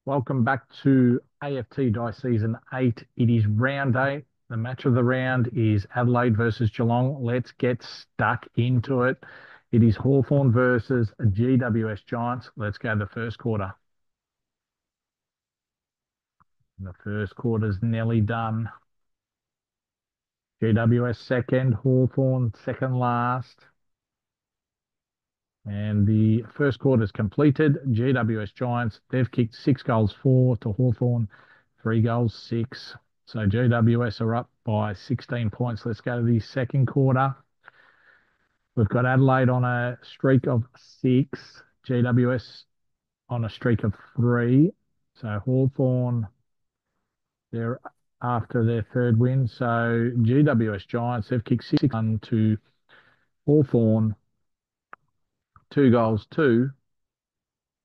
Welcome back to AFT Die Season 8. It is round 8. The match of the round is Adelaide versus Geelong. Let's get stuck into it. It is Hawthorn versus GWS Giants. Let's go the first quarter. The first quarter's nearly done. GWS second, Hawthorn second last. And the first quarter is completed. GWS Giants, they've kicked 6 goals, 4 to Hawthorn, 3 goals, 6. So GWS are up by 16 points. Let's go to the second quarter. We've got Adelaide on a streak of 6, GWS on a streak of 3. So Hawthorn, they're after their third win. So GWS Giants, they've kicked 6-1 to Hawthorn, 2 goals, 2.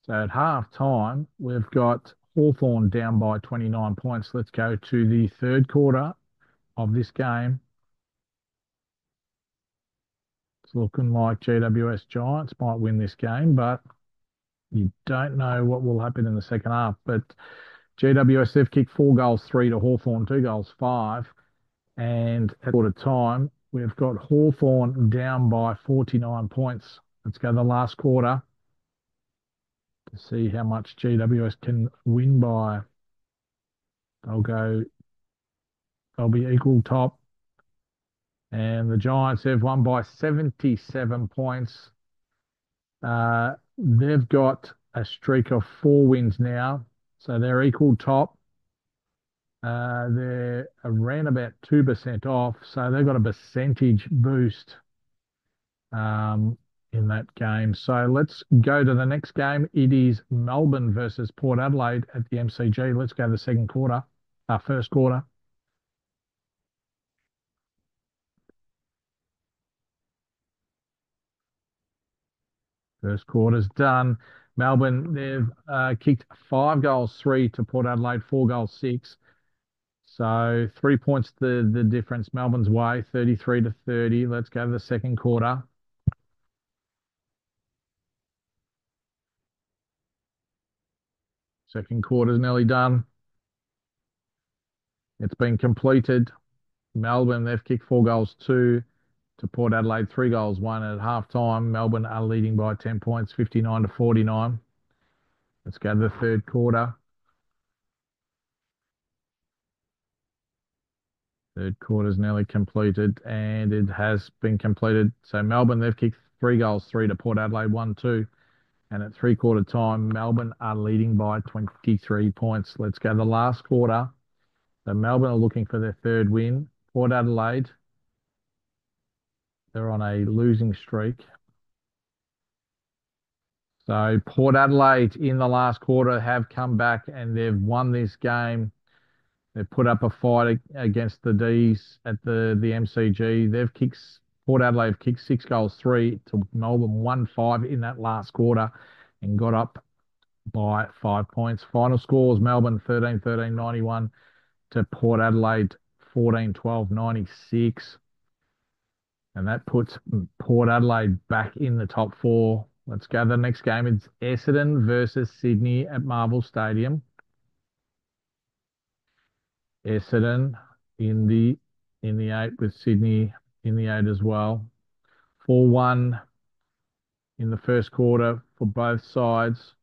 So at half time, we've got Hawthorn down by 29 points. Let's go to the third quarter of this game. It's looking like GWS Giants might win this game, but you don't know what will happen in the second half. But GWS, they've kicked 4 goals, 3 to Hawthorn, 2 goals, 5. And at quarter time, we've got Hawthorn down by 49 points. Let's go to the last quarter to see how much GWS can win by. They'll go They'll be equal top. And the Giants have won by 77 points. They've got a streak of 4 wins now. So they're equal top. They're around about 2% off. So they've got a percentage boost in that game. So let's go to the next game. It is Melbourne versus Port Adelaide at the MCG. Let's go to the first quarter. First quarter's done. Melbourne, they've kicked 5 goals, 3 to Port Adelaide, 4 goals, 6. So 3 points the difference. Melbourne's way, 33 to 30. Let's go to the second quarter. Second quarter's nearly done. It's been completed. Melbourne, they've kicked 4 goals, 2 to Port Adelaide, 3 goals, 1 at half time. Melbourne are leading by 10 points, 59 to 49. Let's go to the third quarter. Third quarter's nearly completed, and it has been completed. So Melbourne, they've kicked 3 goals, 3 to Port Adelaide, 1-2. And at three-quarter time, Melbourne are leading by 23 points. Let's go to the last quarter. So Melbourne are looking for their third win. Port Adelaide, they're on a losing streak. So Port Adelaide in the last quarter have come back and they've won this game. They've put up a fight against the D's at the MCG. Port Adelaide have kicked 6 goals, 3 to Melbourne, 1-5 in that last quarter and got up by 5 points. Final scores, Melbourne 13-13, 91 to Port Adelaide 14-12, 96. And that puts Port Adelaide back in the top 4. Let's go to the next game. It's Essendon versus Sydney at Marvel Stadium. Essendon in the 8 with Sydney in the 8 as well. 4-1 in the first quarter for both sides.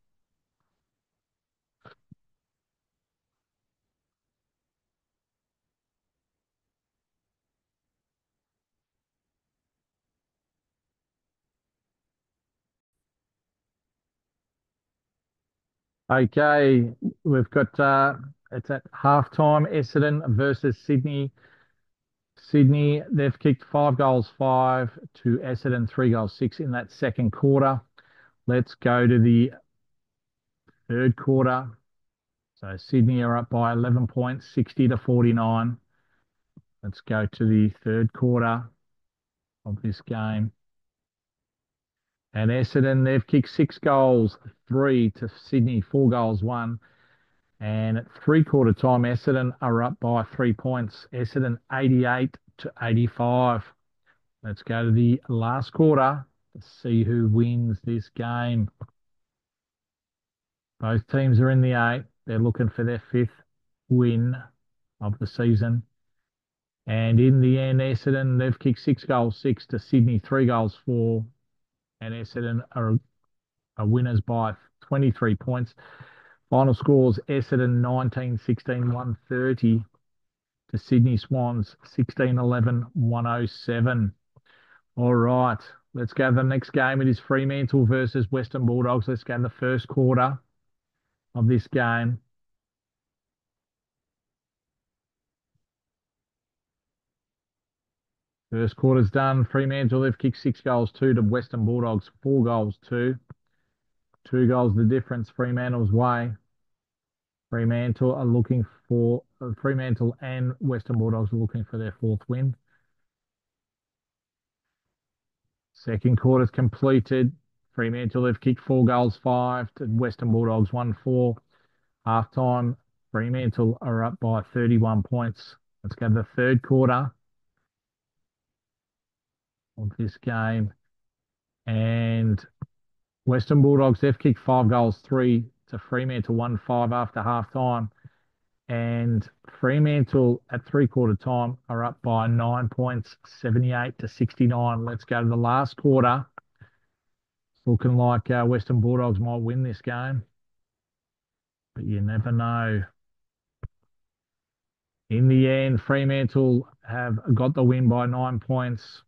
Okay, we've got it's at halftime. Essendon versus Sydney. Sydney, they've kicked 5 goals, 5 to Essendon, 3 goals, 6 in that second quarter. Let's go to the third quarter. So Sydney are up by 11 points, 60 to 49. Let's go to the third quarter of this game. And Essendon, they've kicked 6 goals, 3 to Sydney, 4 goals, 1. And at three-quarter time, Essendon are up by 3 points. Essendon 88 to 85. Let's go to the last quarter to see who wins this game. Both teams are in the 8. They're looking for their fifth win of the season. And in the end, Essendon, they've kicked 6 goals, 6 to Sydney, 3 goals, 4. And Essendon are winners by 23 points. Final scores Essendon 19-16, 130 to Sydney Swans 16-11, 107. All right, let's go to the next game. It is Fremantle versus Western Bulldogs. Let's go in the first quarter of this game. First quarter's done. Fremantle, they've kicked 6 goals, 2 to Western Bulldogs, 4 goals, 2. 2 goals the difference Fremantle's way. Fremantle are looking for Fremantle and Western Bulldogs are looking for their fourth win. Second quarter's completed. Fremantle have kicked 4 goals, 5 to Western Bulldogs 1-4. Half time, Fremantle are up by 31 points. Let's go to the third quarter of this game. And Western Bulldogs, they've kicked 5 goals, 3 to Fremantle 1-5 after half time. And Fremantle at three-quarter time are up by 9 points, 78 to 69. Let's go to the last quarter. It's looking like Western Bulldogs might win this game, but you never know. In the end, Fremantle have got the win by 9 points.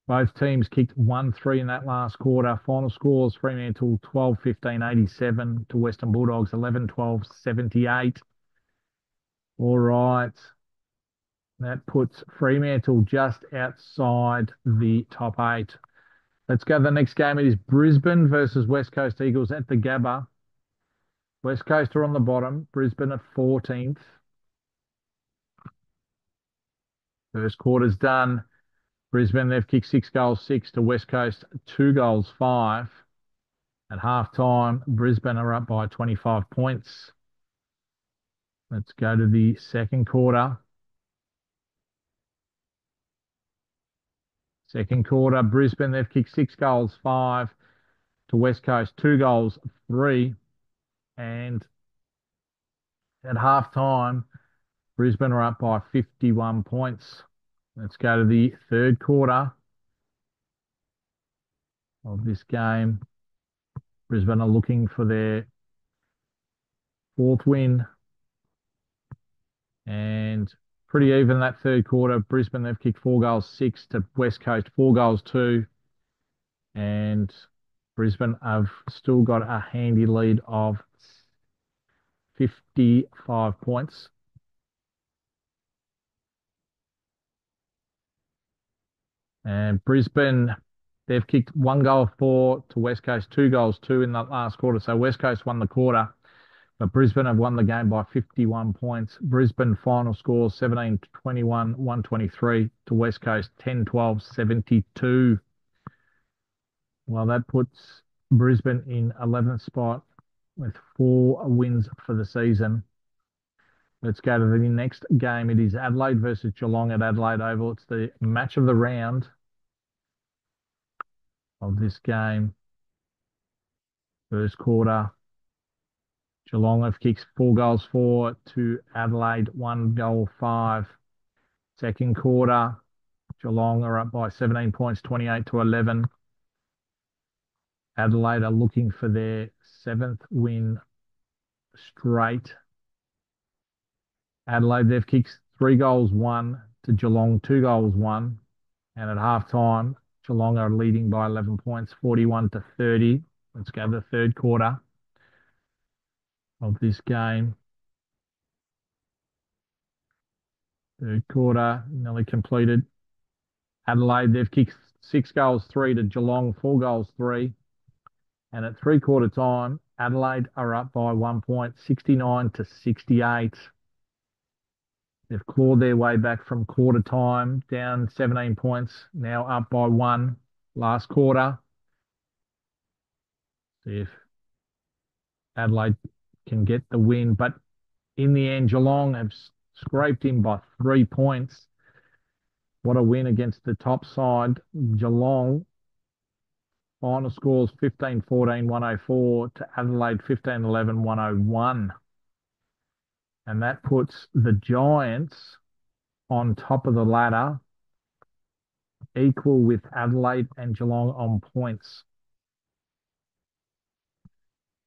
Both teams kicked 1-3 in that last quarter. Final scores, Fremantle 12-15, 87 to Western Bulldogs 11-12, 78. All right. That puts Fremantle just outside the top 8. Let's go to the next game. It is Brisbane versus West Coast Eagles at the Gabba. West Coast are on the bottom. Brisbane are 14th. First quarter's done. Brisbane, they've kicked 6 goals, 6 to West Coast, 2 goals, 5. At half time, Brisbane are up by 25 points. Let's go to the second quarter. Second quarter, Brisbane, they've kicked 6 goals, 5 to West Coast, 2 goals, 3. And at half time, Brisbane are up by 51 points. Let's go to the third quarter of this game. Brisbane are looking for their fourth win. And pretty even that third quarter. Brisbane, they've kicked 4 goals, 6 to West Coast, 4 goals, 2. And Brisbane have still got a handy lead of 55 points. And Brisbane, they've kicked 1 goal, 4 to West Coast, 2 goals, 2 in that last quarter. So West Coast won the quarter, but Brisbane have won the game by 51 points. Brisbane final score 17-21, 123 to West Coast, 10-12, 72. Well, that puts Brisbane in 11th spot with 4 wins for the season. Let's go to the next game. It is Adelaide versus Geelong at Adelaide Oval. It's the match of the round of this game. First quarter, Geelong have kicked 4 goals, 4 to Adelaide, 1 goal, 5. Second quarter, Geelong are up by 17 points, 28 to 11. Adelaide are looking for their 7th win straight. Adelaide, they've kicked 3 goals, 1 to Geelong, 2 goals, 1. And at half time, Geelong are leading by 11 points, 41 to 30. Let's go to the third quarter of this game. Third quarter nearly completed. Adelaide, they've kicked 6 goals, 3 to Geelong, 4 goals, 3. And at three-quarter time, Adelaide are up by 1 point, 69 to 68. They've clawed their way back from quarter time, down 17 points, now up by 1 last quarter. See if Adelaide can get the win. But in the end, Geelong have scraped in by 3 points. What a win against the top side. Geelong, final scores 15-14, 104 to Adelaide 15-11, 101. And that puts the Giants on top of the ladder, equal with Adelaide and Geelong on points.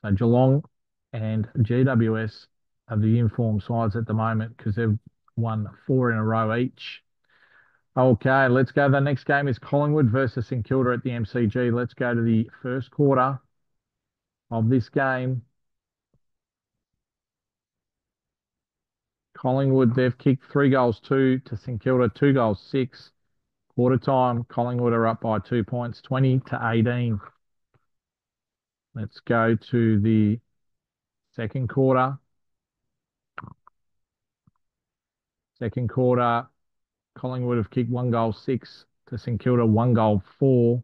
So Geelong and GWS are the informed sides at the moment because they've won 4 in a row each. Okay, let's go. The next game is Collingwood versus St Kilda at the MCG. Let's go to the first quarter of this game. Collingwood, they've kicked 3 goals 2 to St Kilda, 2 goals 6. Quarter time, Collingwood are up by 2 points, 20-18. Let's go to the second quarter. Second quarter, Collingwood have kicked 1 goal 6 to St Kilda, 1 goal 4.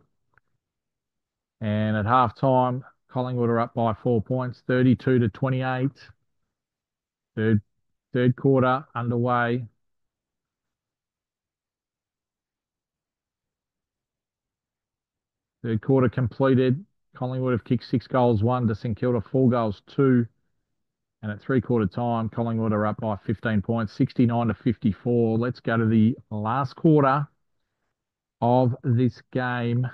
And at half time, Collingwood are up by 4 points, 32-28. Third quarter underway. Third quarter completed. Collingwood have kicked 6 goals 1 to St Kilda, 4 goals 2. And at three-quarter time, Collingwood are up by 15 points, 69-54. Let's go to the last quarter of this game.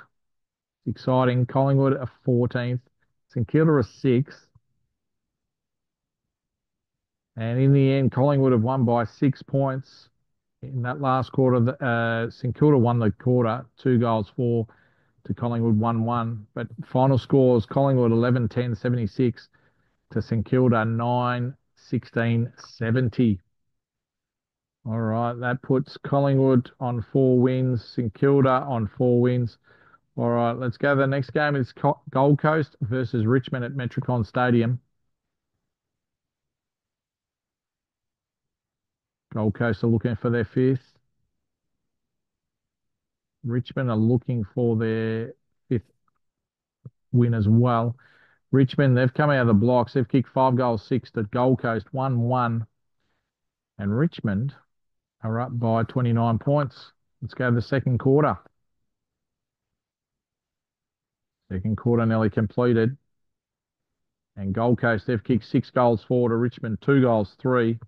It's exciting. Collingwood are 14th. St Kilda are 6th. And in the end, Collingwood have won by 6 points. In that last quarter, St Kilda won the quarter, 2 goals 4 to Collingwood 1-1. But final scores, Collingwood 11-10, 76 to St Kilda 9-16, 70. All right, that puts Collingwood on 4 wins, St Kilda on 4 wins. All right, let's go. The next game is Gold Coast versus Richmond at Metricon Stadium. Gold Coast are looking for their 5th. Richmond are looking for their 5th win as well. Richmond, they've come out of the blocks. They've kicked 5 goals 6 to Gold Coast, 1-1. And Richmond are up by 29 points. Let's go to the second quarter. Second quarter nearly completed. And Gold Coast, they've kicked 6 goals 4 to Richmond, 2 goals 3.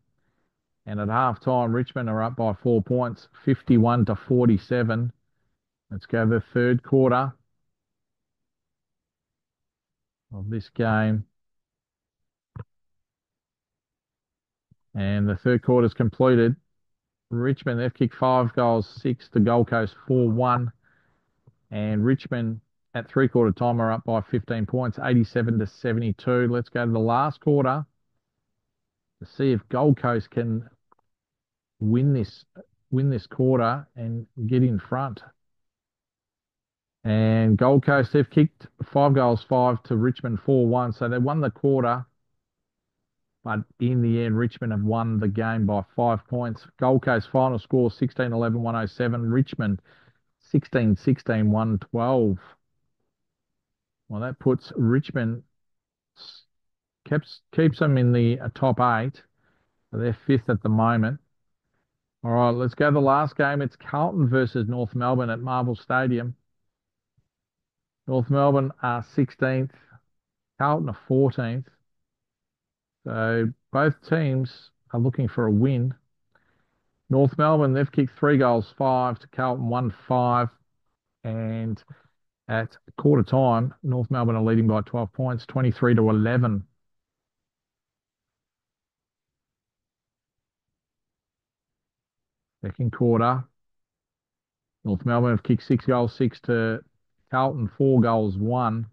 And at half time, Richmond are up by 4 points, 51-47. Let's go to the third quarter of this game. And the third quarter's completed. Richmond, they've kicked 5 goals 6 to Gold Coast, 4-1. And Richmond at three-quarter time are up by 15 points, 87-72. Let's go to the last quarter to see if Gold Coast can win this quarter and get in front. And Gold Coast, they've kicked 5 goals 5 to Richmond, 4-1. So they won the quarter. But in the end, Richmond have won the game by 5 points. Gold Coast final score 16-11, 107. Richmond 16-16, 112. Well, that puts Richmond, keeps them in the top 8. So they're 5th at the moment. All right, let's go to the last game. It's Carlton versus North Melbourne at Marvel Stadium. North Melbourne are 16th. Carlton are 14th. So both teams are looking for a win. North Melbourne, they've kicked 3 goals 5 to Carlton 1-5. And at quarter time, North Melbourne are leading by 12 points, 23-11. Second quarter, North Melbourne have kicked 6 goals 6 to Carlton, 4 goals 1.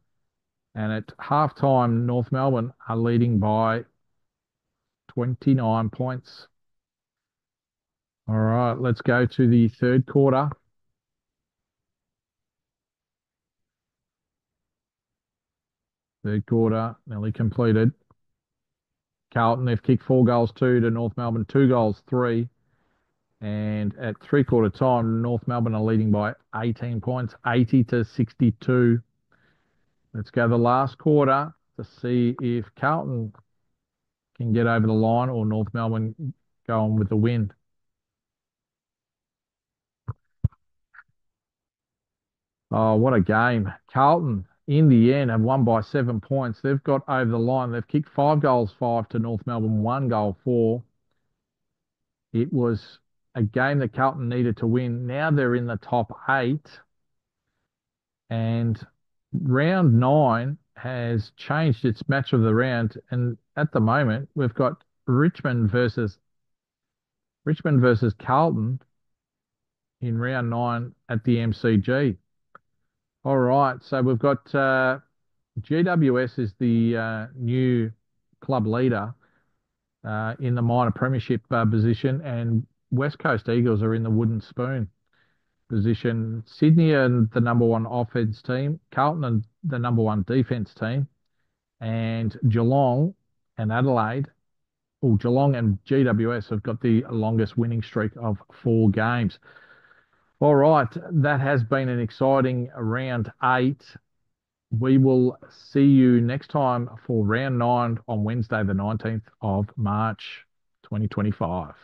And at half time, North Melbourne are leading by 29 points. All right, let's go to the third quarter. Third quarter nearly completed. Carlton, they've kicked 4 goals 2 to North Melbourne, 2 goals 3. And at three-quarter time, North Melbourne are leading by 18 points, 80-62. Let's go the last quarter to see if Carlton can get over the line or North Melbourne go on with the win. Oh, what a game. Carlton, in the end, have won by 7 points. They've got over the line. They've kicked 5 goals 5 to North Melbourne, 1 goal 4. It was a game that Carlton needed to win. Now they're in the top eight, and round nine has changed its match of the round. And at the moment, we've got Richmond versus Carlton in round nine at the MCG. All right, so we've got GWS is the new club leader in the minor premiership position, and West Coast Eagles are in the wooden spoon position. Sydney and the number one offense team, Carlton and the number one defense team, and Geelong and Adelaide. Well, Geelong and GWS have got the longest winning streak of 4 games. All right, that has been an exciting round eight. We will see you next time for round nine on Wednesday, the 19th of March, 2025.